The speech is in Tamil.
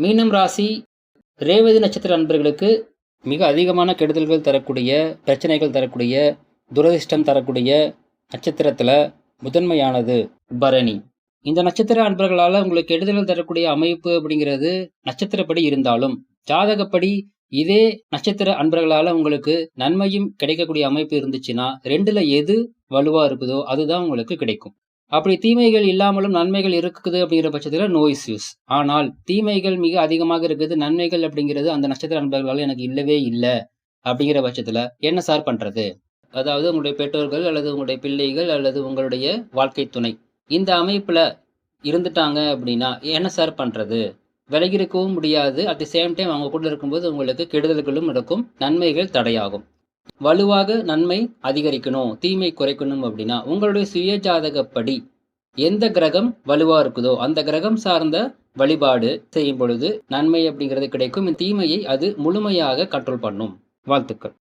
மீனம் ராசி ரேவதி நட்சத்திர அன்பர்களுக்கு மிக அதிகமான கெடுதல்கள் தரக்கூடிய, பிரச்சனைகள் தரக்கூடிய, துரதிர்ஷ்டம் தரக்கூடிய நட்சத்திரத்தில் முதன்மையானது பரணி. இந்த நட்சத்திர அன்பர்களால் உங்களுக்கு கெடுதல்கள் தரக்கூடிய அமைப்பு அப்படிங்கிறது நட்சத்திரப்படி இருந்தாலும், ஜாதகப்படி இதே நட்சத்திர அன்பர்களால் உங்களுக்கு நன்மையும் கிடைக்கக்கூடிய அமைப்பு இருந்துச்சுன்னா, ரெண்டுல எது வலுவா இருக்குதோ அதுதான் உங்களுக்கு கிடைக்கும். அப்படி தீமைகள் இல்லாமலும் நன்மைகள் இருக்குது அப்படிங்கிற பட்சத்தில் நோ இஸ்யூஸ். ஆனால் தீமைகள் மிக அதிகமாக இருக்குது, நன்மைகள் அப்படிங்கிறது அந்த நட்சத்திர அன்பர்களால் எனக்கு இல்லவே இல்லை அப்படிங்கிற பட்சத்தில் என்ன சார் பண்றது? அதாவது உங்களுடைய பெற்றோர்கள் அல்லது உங்களுடைய பிள்ளைகள் அல்லது உங்களுடைய வாழ்க்கை துணை இந்த அமைப்புல இருந்துட்டாங்க அப்படின்னா என்ன சார் பண்றது? விலகி இருக்கவும் முடியாது. அட் தி சேம் டைம் அவங்க கூட இருக்கும்போது உங்களுக்கு கெடுதல்களும் நடக்கும், நன்மைகள் தடையாகும். வலுவாக நன்மை அதிகரிக்கணும், தீமை குறைக்கணும் அப்படின்னா உங்களுடைய சுய ஜாதகப்படி எந்த கிரகம் வலுவா இருக்குதோ அந்த கிரகம் சார்ந்த வழிபாடு செய்யும் பொழுது நன்மை அப்படிங்கிறது கிடைக்கும். தீமையை அது முழுமையாக கண்ட்ரோல் பண்ணும். வாழ்த்துக்கள்.